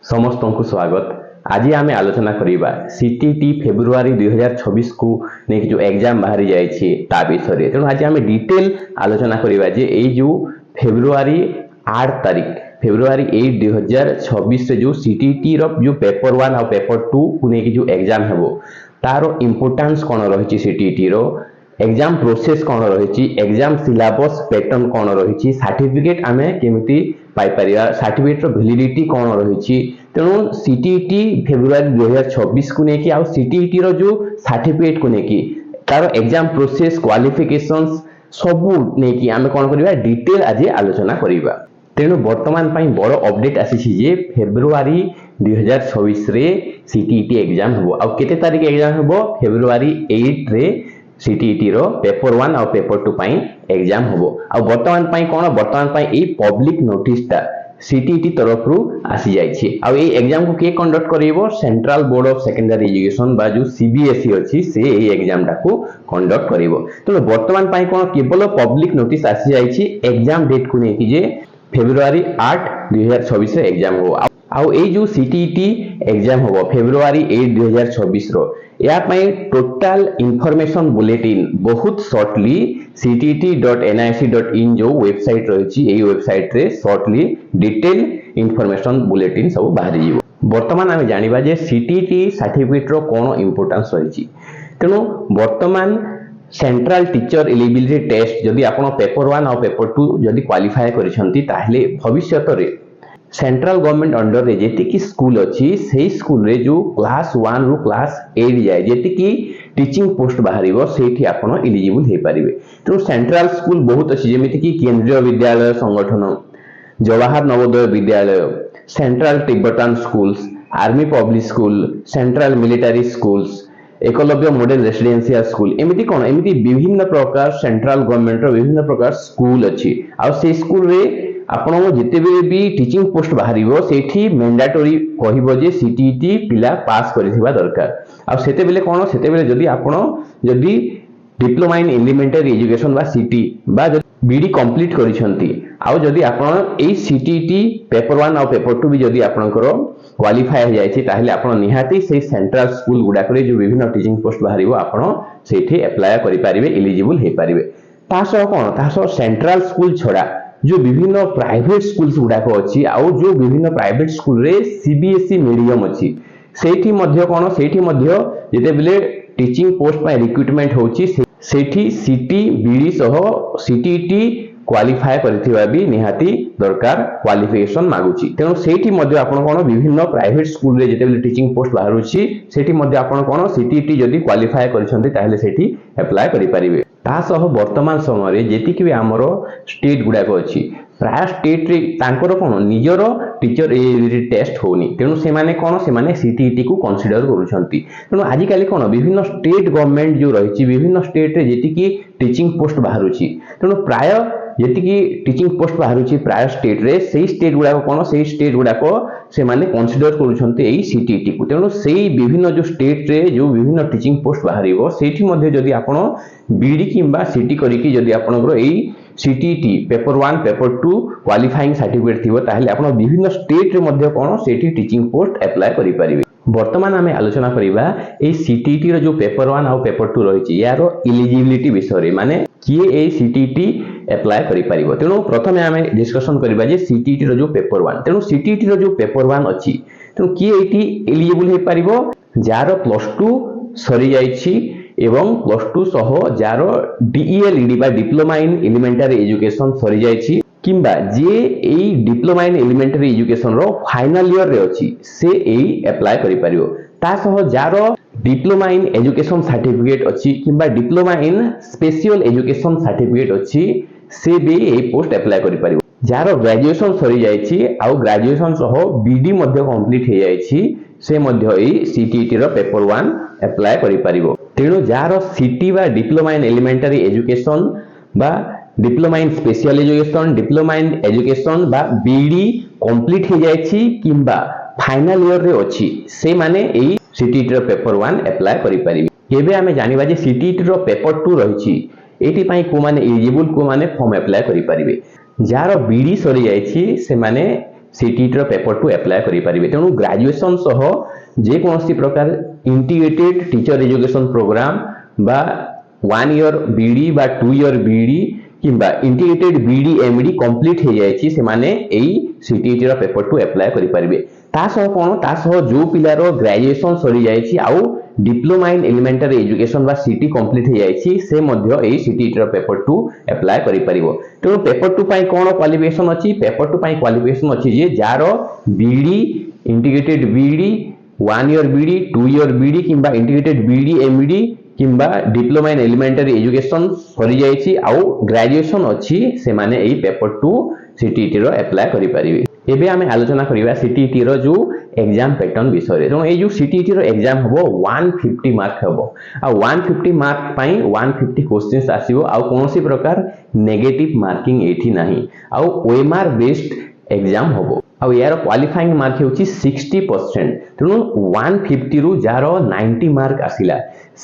समस्त को स्वागत। आज आम आलोचना करवा सीटीटी फेब्रुआरी 2026 को नहीं जो एग्जाम बाहरी जाए विषय। तेणु आज आम डिटेल आलोचना करवा जो फेब्रुआरी 8 तारीख फेब्रुआरी 8 2026 जो सीटीटी जो पेपर 1 और पेपर 2 को लेकिन जो एग्जाम हेबो तार इंपोर्टेंस कौन रही सीटीटी रो एग्जाम प्रोसेस कौन रही एग्जाम सिलेबस पैटर्न कौन रही सर्टिफिकेट आम केमिति पाई परिया सर्टिफिकेट रो वैलिडिटी कौन रही। तेणु सीटीटी फेब्रुआरी 2026 को लेकिन आ सीटीटी रो जो सर्टिफिकेट को लेकिन तार एग्जाम प्रोसेस क्वालिफिकेशंस सबू नहीं आम कौन करवा डिटेल आज आलोचना करवा। तेणु वर्तमान पाई बड़ अपडेट आसी जे फेब्रुआरी 2026 रे सीटीटी एग्जाम हेबो आ केते तारिख एग्जाम हेबो फेब्रुआरी 8 रे सीटीटी रो पेपर 1 और पेपर 2 पाई एग्जाम हेबो आ वर्तमान पाई कोन वर्तमान पाई ए पब्लिक नोटिस ता सीटीटी तरफ रु आसी जाइछि आ ए एग्जाम को के कंडक्ट करिवो Central Board of Secondary Education बा जो सीबीएसई अछि से ए एग्जाम टा को कंडक्ट करिवो। तो वर्तमान पाई कोन केवल पब्लिक नोटिस आसी जाइछि एग्जाम डेट को नै कि जे फेब्रुआरी 8 2026 रे एग्जाम हो आउ ए जो सीटीटी एग्जाम हो फेब्रुआरी 8 2026 रो या पाई टोटल इंफॉर्मेशन बुलेटिन बहुत शॉर्टली ctt.nic.in जो वेबसाइट रही है वेबसाइट रे शॉर्टली डिटेल इंफॉर्मेशन बुलेटिन सब बाहर जीवो। वर्तमान आम जानिबा जे सीटीटी सर्टिफिकेट रो कोन इंपोर्टेंस रही। तेणु वर्तमान सेंट्रल टीचर एलिजिबिलिटी टेस्ट जदि आपण पेपर 1 और पेपर 2 जदि क्वालिफाई करिसंती ताहले भविष्यत रे सेंट्रल गवर्नमेंट अंडर रे जेति की स्कूल अछि सेही स्कूल रे जो क्लास 1 रु क्लास 8 जाय जेति की टीचिंग पोस्ट बाहरिबो सेठी आपण एलिजिबल हे परिबे। तो सेंट्रल स्कूल बहुत अछि जेमिति की केंद्रीय विद्यालय संगठन Jawahar Navodaya Vidyalaya Central Tibetan Schools Army Public School Central Military Schools Eklavya Model Residential School एमिति कोन एमिति विभिन्न प्रकार सेंट्रल गवर्नमेंट रो विभिन्न प्रकार स्कूल अछि आ से स्कूल रे आपण जिते भी टीचिंग पोस्ट बाहरिबो सेठी मैंडेटरी कहिबो जे सीटीटी पिला पास करिथिबा दरकार आ सेते बेले कोन सेते बेले जदी आपण जदी डिप्लोमा इन एलिमेंटरी एजुकेशन बा सीटी बा बीडी कंप्लीट करिसंती आ जदी आपण ए सीटीटी पेपर 1 और पेपर 2 भी जदी आपनकर क्वालिफाई हो जायछि ताहले आपण निहाती से सेंट्रल स्कूल गुडा करे जो विभिन्न टीचिंग पोस्ट बाहरिबो आपण सेठी अप्लाई करि परिबे एलिजिबल हे परिबे। तासो कोन तासो सेंट्रल स्कूल छोड़ा जो विभिन्न प्राइवेट स्कूल्स गुडा को अछि आ जो विभिन्न प्राइवेट स्कूल रे सीबीएसई मीडियम अछि सेठी मध्य कोन सेठी मध्य जेते बेले टीचिंग पोस्ट पय रिक्रूटमेंट होछि सेठी सीटी बीडी सह सीटीटी क्वालिफाई करथिबा भी निहाती दरकार क्वालिफिकेशन मागुछि। तेणु सेठी मध्य आपण कोन विभिन्न प्राइवेट स्कूल रे जेते बेले टीचिंग पोस्ट बाहरुछि सेठी मध्य आपण कोन सीटीटी जदी क्वालिफाई करिसंती ताहले सेठी अप्लाई करि परिबे। तासह वर्तमान समय रे जेति कि हमर स्टेट गुडा को अछि प्राय स्टेट रे तांकर कोन निजरो टीचर ए टेस्ट होनी तेणु से माने कोन से माने सीटीटी को कंसीडर करूछंती। तेणु आजि काली कोन विभिन्न स्टेट गवर्नमेंट जो रहिछि विभिन्न स्टेट रे जेति कि टीचिंग पोस्ट बाहरुछि तेणु प्राय जेति कि टीचिंग पोस्ट बाहरुछि प्राय स्टेट रे सेही स्टेट गुडा को कोन सेही स्टेट गुडा को से माने कंसीडर करूछंती एई सीटीटी को। तेणु सेही विभिन्न जो स्टेट रे जो विभिन्न टीचिंग पोस्ट बाहरिबो सेठी मध्ये जदी आपण बीडी किंबा सीटी करिकि जदी आपनकर एई CTET paper 1 paper 2 qualifying certificate थिबो ताहले आपण विभिन्न स्टेट रे मध्ये कोन सेठी टीचिंग पोस्ट अप्लाई करि परिबे। वर्तमान आमे आलोचना करिबा ए सीटीटी रो जो पेपर 1 और पेपर 2 रहिछि यारो एलिजिबिलिटी विषय रे माने किए ए सीटीटी अप्लाई करि परिबो। तेणु प्रथमे आमे डिस्कशन करिबा जे सीटीटी रो जो पेपर 1 तेणु सीटीटी रो जो पेपर 1 अछि तेणु किए एटी एलिजिबल हे परिबो जार प्लस 2 सरी जाइछि एवं प्लस 2 सह जार डीईएलईडी बा डिप्लोमा इन एलिमेंटरी एजुकेशन सरी जाइछि किंबा जे एई डिप्लोमा इन एलिमेंटरी एजुकेशन रो फाइनल ईयर रे अछि से एई अप्लाई करि परिबो। ता सह जार डिप्लोमा इन एजुकेशन सर्टिफिकेट अछि किंबा diploma in special education certificate अछि से भी ए पोस्ट अप्लाई करि परिबो। जार ग्रेजुएशन सरी जाइछि आ ग्रेजुएशन सह बीडी मध्ये कंप्लीट हे जाइछि से मध्ये ए सीटीटी रो पेपर 1 अप्लाई करि परिबो। तेणु जार सीटी बा डिप्लोमा इन एलिमेंटरी एजुकेशन बा diploma in special education diploma in education बा बीडी कंप्लीट हे जाइछि किंबा फाइनल ईयर रे अछि से माने एई सीटीटी रो पेपर 1 अप्लाई करि परिबे। एबे हमें जानिबा जे सीटीटी रो पेपर 2 रहिछि एटी पई को माने एलिजिबल को माने फॉर्म अप्लाई करि परिबे। जार बीडी सरी जाइछि से माने सीटीटी रो पेपर 2 अप्लाई करि परिबे तेणु ग्रेजुएशन सह जे कोनोसी प्रकार इंटीग्रेटेड टीचर एजुकेशन प्रोग्राम बा 1 ईयर बीडी बा 2 ईयर बीडी किंबा इंटीग्रेटेड बीडी एमडी कंप्लीट हो जायछि से माने एई सीटीटी रो पेपर 2 अप्लाई करि परिबे तासह कोन तासह जो पिलार ग्रेजुएशन सरी जायछि आउ डिप्लोमा इन एलिमेंटरी एजुकेशन बा सीटी कंप्लीट हो जायछि से मध्य एई सीटीटी रो पेपर 2 अप्लाई करि परिबो तो पेपर 2 पई कोन क्वालिफिकेशन अछि पेपर 2 पई क्वालिफिकेशन अछि जे जारो BEd integrated BEd 1 year BEd 2 year BEd किंबा इंटीग्रेटेड बीडी एमडी किंबा डिप्लोमा इन एलिमेंटरी एजुकेशन सरी जायछि आउ ग्रेजुएशन अछि से माने एई पेपर 2 सीटीटी रो अप्लाई करि परिबे एबे आमे आलोचना करिबा सीटीटी रो जो एग्जाम पैटर्न विषय रे तो ए जो सीटीटी रो एग्जाम हबो 150 मार्क हबो आ 150 मार्क पई 150 क्वेश्चंस आसीबो आ कोनोसी प्रकार नेगेटिव मार्किंग एठी नाही आ ओएमआर बेस्ड एग्जाम हबो आ यार क्वालिफाइंग मार्क होची 60% तेनु 150 रु जारो 90 मार्क आसिला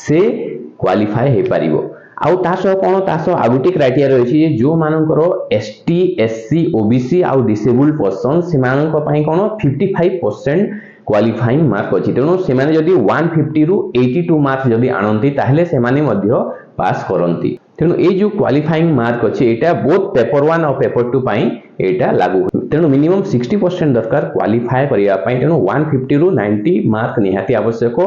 से क्वालिफाई हे परिबो आउ तासो कोन तासो आगुटी क्राइटेरिया रहिछि जो मानकर एसटी एससी ओबीसी आउ डिसेबल्ड पर्सन से मानक पई कोन 55% क्वालिफाइंग मार्क अछि तेनु से माने जदी 150 रु 82 मार्क जदी आनंती ताहले से माने मध्य पास करंती तेनु ए जो क्वालिफाइंग मार्क अछि एटा बोथ पेपर 1 और पेपर 2 पई एटा लागू तेनु मिनिमम 60% दरकार क्वालिफाई करिया पई तेनु 150 रु 90 मार्क निहाती आवश्यक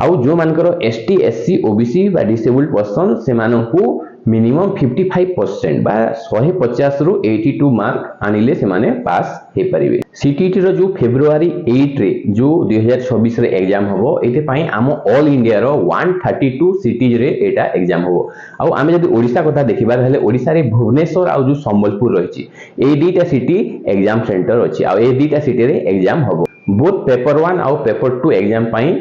आउ जो मानकर एसटी एससी ओबीसी बा डिसेबल्ड पर्सन से मानकू मिनिमम 55% बा 150 रु 82 मार्क आनिले से माने पास हे परिबे सीटीटी रो जो फेब्रुआरी 8 रे जो 2026 रे एग्जाम हबो एते पई आम ऑल इंडिया रो 132 सिटीज रे एटा एग्जाम हबो आउ आमे जदी ओडिसा कथा देखिबा हले ओडिसा रे भुवनेश्वर आउ जो संबलपुर रहिछि ए दीटा सिटी एग्जाम सेंटर अछि आउ ए दीटा सिटी रे एग्जाम हबो बोथ पेपर 1 आउ पेपर 2 एग्जाम पई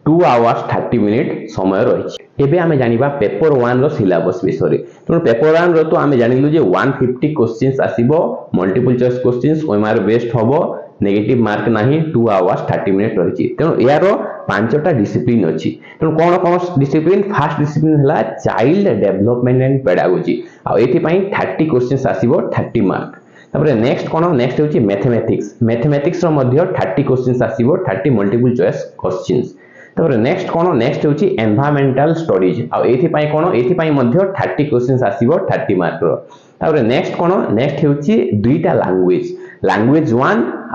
2 आवर्स 30 मिनिट समय रही एबे आमे जानिबा पेपर 1 रो सिलेबस विषय रे तो पेपर 1 रो तो आमे जानिलु जे 150 क्वेश्चंस आसीबो multiple choice questions OMR based हबो नेगेटिव मार्क नाही 2 आवर्स 30 मिनिट रही तेनो यारो पांचटा डिसिप्लिन अछि तो कोन कोन डिसिप्लिन फर्स्ट डिसिप्लिन हला चाइल्ड डेवलपमेंट एंड पेडागोजी आ एथि पई 30 क्वेश्चंस आसीबो 30 मार्क तापर नेक्स्ट कोन नेक्स्ट होची मैथमेटिक्स रो मध्य 30 क्वेश्चंस आसीबो 30 मल्टीपल चॉइस क्वेश्चंस तापर नेक्स्ट कोन नेक्स्ट होची एनवायरमेंटल स्टडीज आ एथि पई कोन एथि पई मध्य 30 क्वेश्चंस आसीबो 30 मार्क रो तापर नेक्स्ट कोन नेक्स्ट होची दुईटा लैंग्वेज 1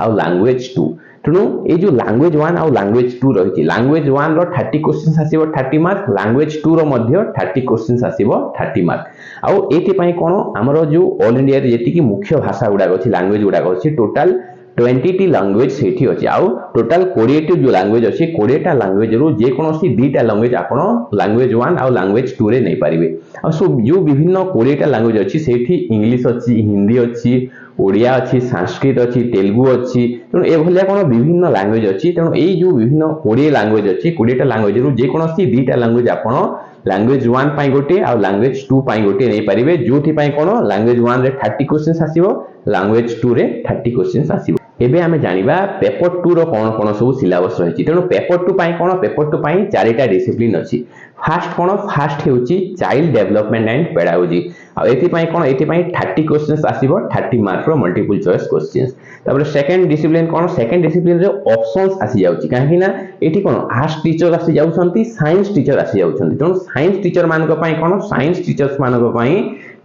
आ लैंग्वेज 2 तनु ए जो लैंग्वेज 1 आ लैंग्वेज 2 रहिछि लैंग्वेज 1 रो 30 क्वेश्चंस आसीबो 30 मार्क लैंग्वेज 2 रो मध्य 30 क्वेश्चंस आसीबो 30 मार्क आ एथि पई कोन हमरो जो ऑल इंडिया रे जेति की मुख्य भाषा गुडा अछि लैंग्वेज गुडा अछि टोटल 20 लैंग्वेज सेठी अछि आउ टोटल 20 जो लैंग्वेज अछि 20 टा लैंग्वेज रो जे कोनोसी दीटा लैंग्वेज आपण लैंग्वेज 1 आ लैंग्वेज 2 रे नै परिबे आ सो जो विभिन्न 20 टा लैंग्वेज अछि सेठी इंग्लिश अछि हिंदी अछि ओडिया अछि संस्कृत अछि तेलुगु अछि तेनु ए भलिया कोन विभिन्न लैंग्वेज अछि तेनु एई जो विभिन्न 20 लैंग्वेज अछि 20 टा लैंग्वेज रो जे कोनोसी दीटा लैंग्वेज आपण लैंग्वेज 1 पई गोटे आ लैंग्वेज 2 पई गोटे नै परिबे जोथि पई कोन लैंग्वेज 1 रे 30 क्वेश्चंस आसीबो लैंग्वेज 2 रे 30 क्वेश्चंस आसीबो एबे आमे जानिबा पेपर 2 रो कोन कोन सब सिलेबस रहिछि तेनु पेपर 2 पई कोन पेपर 2 पई चारिटा डिसिप्लिन अछि फर्स्ट हेउछि चाइल्ड डेवलपमेंट एंड पेडागोजी आ एथि पई कोन एथि पई 30 क्वेश्चंस आसीबो 30 मार्क रो मल्टीपल चॉइस क्वेश्चंस तापर सेकंड डिसिप्लिन कोन सेकंड डिसिप्लिन रे ऑप्शंस आसी जाउछि काहे ना एथि कोन आर्ट्स टीचर आसी जाउछंती साइंस टीचर आसी जाउछंती तेनु साइंस टीचर मानक पई कोन साइंस टीचर्स मानक पई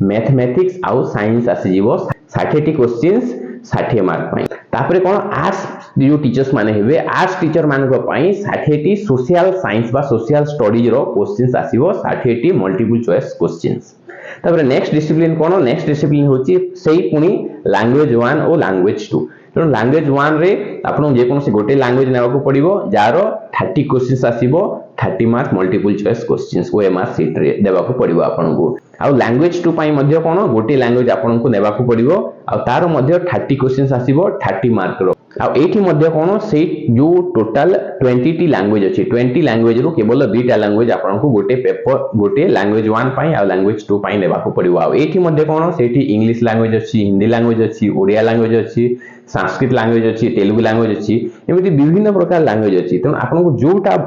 मैथमेटिक्स आउ साइंस आसी जीवो 60 क्वेश्चंस 60 मार्क पई तापरे कोन आर्ट्स जो टीचर्स माने हेबे आर्ट्स टीचर मानक पई 60 सोशल साइंस बा सोशल स्टडीज रो क्वेश्चंस आसीबो 60 मल्टीपल चॉइस क्वेश्चंस तापरे नेक्स्ट डिसिप्लिन कोन नेक्स्ट डिसिप्लिन होची सेही पुनी लैंग्वेज 1 और लैंग्वेज 2 तो लैंग्वेज 1 रे आपन जे कोनसे गोटे लैंग्वेज नेबा को पड़िबो जारो 30 क्वेश्चंस आसीबो 30 mark multiple choice questions OMR sheet रे देबा को पड़िबो आपन को आ लैंग्वेज 2 पई मध्य कोन गोटे लैंग्वेज आपन को नेबा को पड़िबो आ तार मध्य 30 क्वेश्चंस आसीबो 30 मार्क रो आ एठी मध्य कोन से जो टोटल 20 लैंग्वेज अछि 20 लैंग्वेज रो केवल दुईटा लैंग्वेज आपन को गोटे पेपर गोटे लैंग्वेज 1 पई आ लैंग्वेज 2 पई नेबा को पड़िबो आ एठी मध्य कोन सेठी इंग्लिश लैंग्वेज अछि हिंदी लैंग्वेज अछि ओडिया लैंग्वेज अछि संस्कृत लैंग्वेज अछि तेलुगु लैंग्वेज अछि एमिति विभिन्न प्रकार लैंग्वेज अछि त आपन को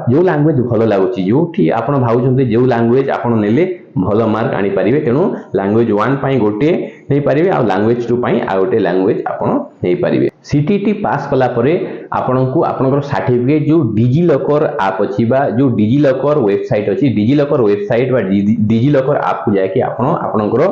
जो लैंग्वेज भलो लागुछि जोठी आपन भाउछन्ते जो लैंग्वेज आपन नेले भलो मार्क आनी परिबे तेनु लैंग्वेज 1 पई गोटे नै परिबे आ लैंग्वेज 2 पई आ गोटे लैंग्वेज आपन नै परिबे सीटीटी पास कला परे आपनको आपनकर सर्टिफिकेट जो डिजी लॉकर ऐप अछि बा जो डिजी लॉकर वेबसाइट अछि डिजी लॉकर वेबसाइट बा डिजी लॉकर ऐप को जाय कि आपनकर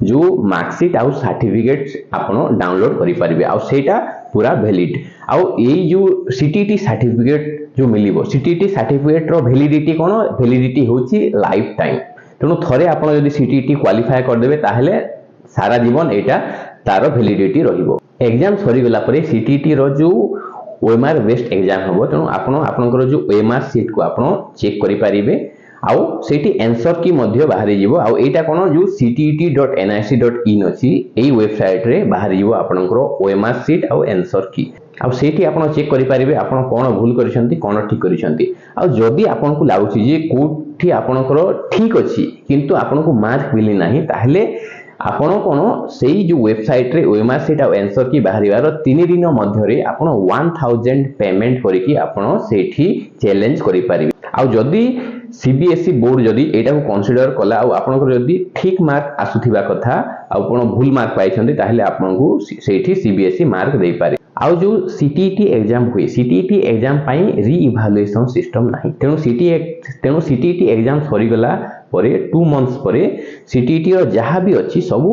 जो मार्कशीट आउ सर्टिफिकेट आपन डाउनलोड करि परिबे आ सेटा पूरा वैलिड आ एई जो सीटीटी सर्टिफिकेट जो मिलिबो सीटीटी सर्टिफिकेट रो वैलिडिटी कोन वैलिडिटी होची लाइफ टाइम तेणु थरे आपन जदि सीटीटी क्वालिफाई कर देबे ताहले सारा जीवन एटा तार वैलिडिटी रहिबो एग्जाम सरी गला परे सीटीटी रो जो ओएमआर बेस्ड एग्जाम हबो तेणु आपन आपनकर जो ओएमआर सीट को आपन चेक करि परिबे आउ सेठी आंसर की मध्य बाहरी जीवो आउ एटा कोन जो ctt.nic.in अछि एई वेबसाइट रे बाहरी जीवो आपनकर ओएमआर सीट आउ आंसर की आउ सेठी आपन चेक करि परिबे आपन कोन भूल करिसंती कोन ठीक करिसंती आउ जदी आपन को लागुची जे कोठी आपनकर ठीक अछि किंतु आपन को मार्क मिली नाही ताहले आपण कोन सेई जो वेबसाइट रे ओएमआर सीट आ आंसर की बाहरिवार 3 दिन मध्य रे आपण 1000 पेमेंट करिकि आपण सेठी चैलेंज करि परिबे आ जदी सीबीएसई बोर्ड जदी एटा को कंसीडर कला आ आपन जदी ठीक मार्क आसुथिबा कथा आ आपण भूल मार्क पाइछंती ताहले आपन को सेठी सीबीएसई मार्क देई पारे आ जो सीटीटी एग्जाम हुए सीटीटी एग्जाम पाई री इवैल्यूएशन सिस्टम नाही तेणु सीटीटी एग्जाम सरी गला परे 2 मंथ्स परे सीटीटी रो जहा भी अछि सब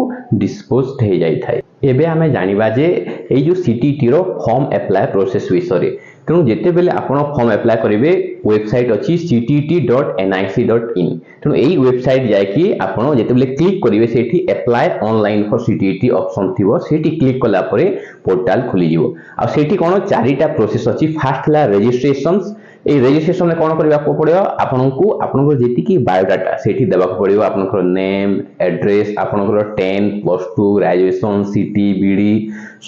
डिस्पोज्ड हे जाई थाए एबे हमें जानिबा जे ए जो सीटीटी रो फॉर्म अप्लाई प्रोसेस विषय तेणु जेते बेले आपण फॉर्म अप्लाई करिवे वेबसाइट अछि ctt.nic.in तेणु एई वेबसाइट जाय कि आपण जेते बेले क्लिक करिवे सेठी apply online for CTET option थिवो सेठी क्लिक कला परे पोर्टल खुली जिवो आ सेठी कोन चारिटा प्रोसेस अछि फर्स्ट ला रजिस्ट्रेशंस ए रजिस्ट्रेशन में कोन करबा को पड़ियो आपनको जेति की बायोडाटा सेठी देबा को पड़ियो आपनको नेम एड्रेस आपनको 10 प्लस 2 ग्रेजुएशन सिटी बीडी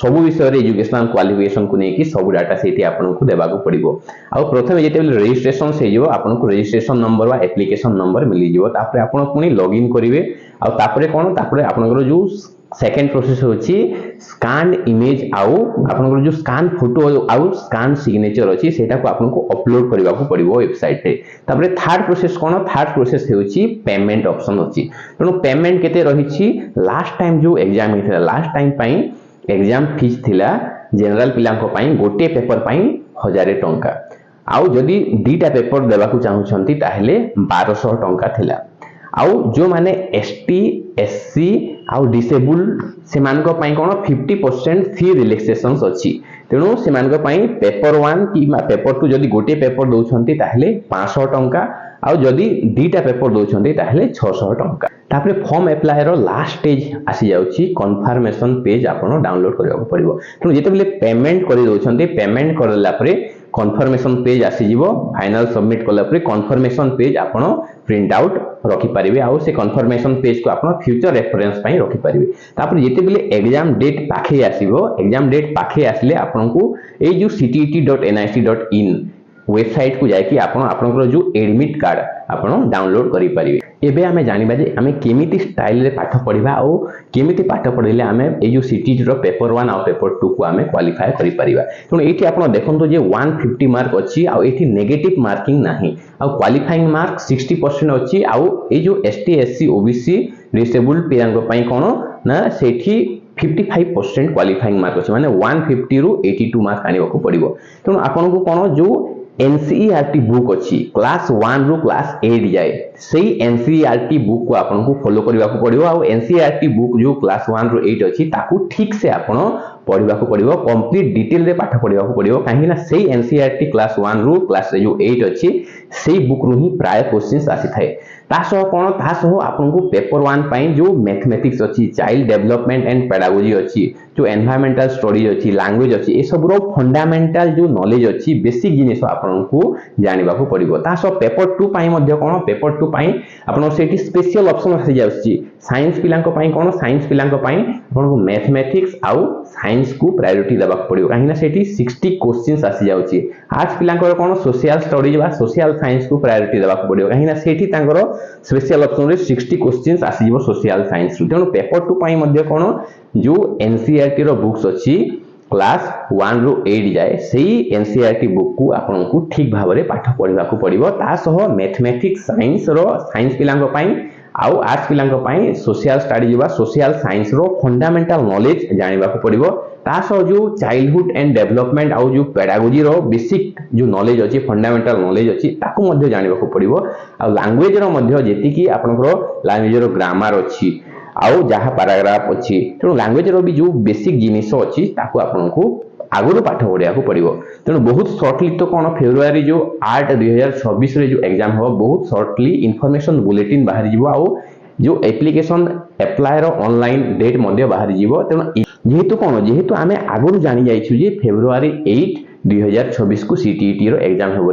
सब विषय रे एजुकेशनल क्वालिफिकेशन को नेकी सब डाटा सेठी आपनको देबा को पड़ियो आ प्रथमे जेते रजिस्ट्रेशन से जिवो आपनको रजिस्ट्रेशन नंबर वा एप्लीकेशन नंबर मिली जिवो तापर आपण पुनी लॉगिन करिवे आ तापर कोन तापर आपनको जो सेकंड प्रोसेस होची स्कैन इमेज आउ आपन जो स्कैन फोटो आउ स्कैन सिग्नेचर अछि सेटा को आपन को अपलोड करबा को पड़िबो वेबसाइट रे तापर थर्ड प्रोसेस कोन थर्ड प्रोसेस होची पेमेंट ऑप्शन अछि तेनु पेमेंट केते रहिछि लास्ट टाइम जो एग्जाम हितला लास्ट टाइम पई एग्जाम फीस थिला जनरल पिला को पई गोटे पेपर पई 1000 टंका आउ जदी दीटा पेपर देबा को चाहू छंती ताहले 1200 टंका थिला आउ जो माने एसटी एससी आउ डिसेबल से मान को पई कोन 50% फी रिलैक्सेशंस अछि तेनु से मान को पई पेपर 1 कि पेपर 2 जदी गोटे पेपर दउ छंती ताहले 500 टंका आउ जदी दीटा पेपर दउ छंती ताहले 600 टंका तापरे फॉर्म अप्लाई रो लास्ट स्टेज आसी जाउची कन्फर्मेशन पेज आपन डाउनलोड करबा को पड़िबो तेनु जेते बेले पेमेंट करि दउ छंती पेमेंट करला परे कन्फर्मेशन पेज आसी जीवो फाइनल सबमिट कला परे कन्फर्मेशन पेज आपण प्रिंट आउट रखि परिबे आ से कन्फर्मेशन पेज को आपण फ्यूचर रेफरेंस पई रखि परिबे तापर जेते बेले एग्जाम डेट पाखे आसीबो एग्जाम डेट पाखे आसले आपण को ए जो ctt.nic.in वेबसाइट को जाय कि आपण आपनकर जो एडमिट कार्ड आपण डाउनलोड करि परिबे एबे हमें जानिबा जे हमें केमिति स्टाइल रे पाठ पढिबा और केमिति पाठ पढिले हमें ए जो सीटीटी रो पेपर 1 और पेपर 2 को हमें क्वालिफाई करि परिबा त एठी आपण देखंतो जे 150 मार्क अछि और एठी नेगेटिव मार्किंग नाही और क्वालिफाइंग मार्क 60% अछि और ए जो एसटी एससी ओबीसी डिसेबल्ड पिरांग पई कोन ना सेठी 55% क्वालिफाइंग मार्क अछि माने 150 रु 82 मार्क आनिबा को पड़िबो त आपण को कोन जो एनसीईआरटी बुक अछि क्लास 1 रु क्लास 8 जाय सेही एनसीईआरटी बुक को आपन को फॉलो करबा को पड़िबो आ एनसीईआरटी बुक जो क्लास 1 रु 8 अछि ताकू ठीक से आपन पढिबा को पड़िबो कंप्लीट डिटेल रे पाठ पढिबा को पड़िबो काहे ना सेही एनसीईआरटी क्लास 1 रु क्लास जो 8 अछि सेही बुक रु ही प्राय क्वेश्चंस आसी थाए तासो कोन तासो आपन को पेपर 1 पई जो मैथमेटिक्स अछि चाइल्ड डेवलपमेंट एंड पेडागोजी अछि जो एनवायरमेंटल स्टडीज अछि लैंग्वेज अछि ए सब रो फंडामेंटल जो नॉलेज अछि बेसिक जिनिस आपन को जानिबा को पड़िबो तासो पेपर 2 पई मध्ये कोन पेपर 2 पई आपन सेठी स्पेशल ऑप्शन आसी जाउछि साइंस पिलां को पई कोन साइंस पिलां को पई आपन को मैथमेटिक्स आउ साइंस को प्रायोरिटी देबा को पड़िबो काहे ना सेठी 60 क्वेश्चंस आसी जाउछि आर्ट्स पिलां को कोन सोशल स्टडीज बा सोशल साइंस को प्रायोरिटी देबा को पड़िबो काहे ना सेठी तांगर स्पेशल ऑप्शन रे 60 क्वेश्चंस आसी जिवो सोशल साइंस तेणु पेपर 2 पई मध्ये कोन जो एनसीईआरटी रो बुक्स अछि क्लास 1 रु 8 जाए सेही एनसीईआरटी बुक को आपन को ठीक भाबरे पाठ पढिबा को पड़िबो ता सह मैथमेटिक्स साइंस रो साइंस पिलां को पई आउ आर्ट्स पिलांको पई सोशल स्टडीज बा सोशल साइंस रो फंडामेंटल नॉलेज जानिबा को पड़िबो ता सो जो चाइल्डहुड एंड डेवलपमेंट आउ जो पेडागोजी रो बेसिक जो नॉलेज अछि फंडामेंटल नॉलेज अछि ताको मध्ये जानिबा को पड़िबो आ लैंग्वेज रो मध्ये जेति कि आपनकर लैंग्वेज रो ग्रामर अछि आउ जहा पैराग्राफ अछि तेणु लैंग्वेज रो भी जो बेसिक जिनिस अछि ताको आपनको आगुरु पाठ पढ़िया को पड़िबो तेणु बहुत शॉर्टली तो कोन फेब्रुआरी जो 8 2026 रे जो एग्जाम हो बहुत शॉर्टली इंफॉर्मेशन बुलेटिन बाहर जीवो आउ जो एप्लिकेशन अप्लाई रो ऑनलाइन डेट मध्ये बाहर जीवो तेणु जेहेतु आमे आगुरु जानि जाइछु जे फेब्रुआरी 8 2026 को सीटीईटी रो एग्जाम होबो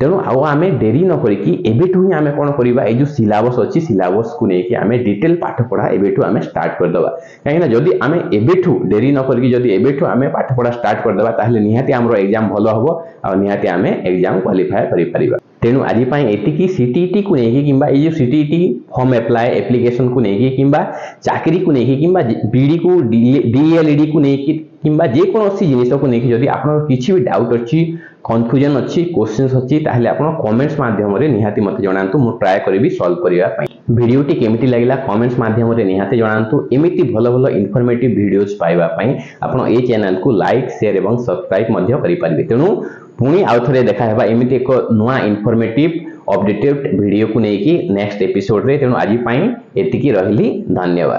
तेणु आउ आमे देरी न करी कि एबेठु ही आमे कोन करिबा ए जो सिलेबस अछि सिलेबस को नै कि आमे डिटेल पाठ पढ़ा एबेठु आमे स्टार्ट कर दबा काहेना जदी आमे एबेठु देरी न करी जदी एबेठु आमे पाठ पढ़ा स्टार्ट कर दबा ताहले निहाती हमरो एग्जाम भलो हबो आ निहाती आमे एग्जाम क्वालिफाई करि परिबा तेणु आज एति कि सीटीईटी को नै कि किबा ए जो सीटीईटी फॉर्म अप्लाई एप्लिकेशन को नै कि किबा चाकरी को नै कि किबा बीडी को डीएलईडी को नै कि किबा जे कोनोसी जिनिस को नै कि जदी आपन किछि भी डाउट अछि कंफ्यूजन अछि क्वेश्चंस अछि ताहले आपन कमेंट्स माध्यम रे निहाती मते जणांतु मु ट्राई करबी सॉल्व करिवा पई वीडियो टी केमिति लागिला कमेंट्स माध्यम रे निहाती जणांतु एमिति भलो भलो इन्फॉर्मेटिव वीडियोज पाइबा पई आपन ए चैनल को लाइक शेयर एवं सब्सक्राइब मध्य करि परिबे तेनु पुणी आउ थरे देखा हेबा एमिति एक नुवा इन्फॉर्मेटिव अपडेटेड वीडियो को नै कि नेक्स्ट एपिसोड रे तेनु आजि पई एतिकी रहली धन्यवाद।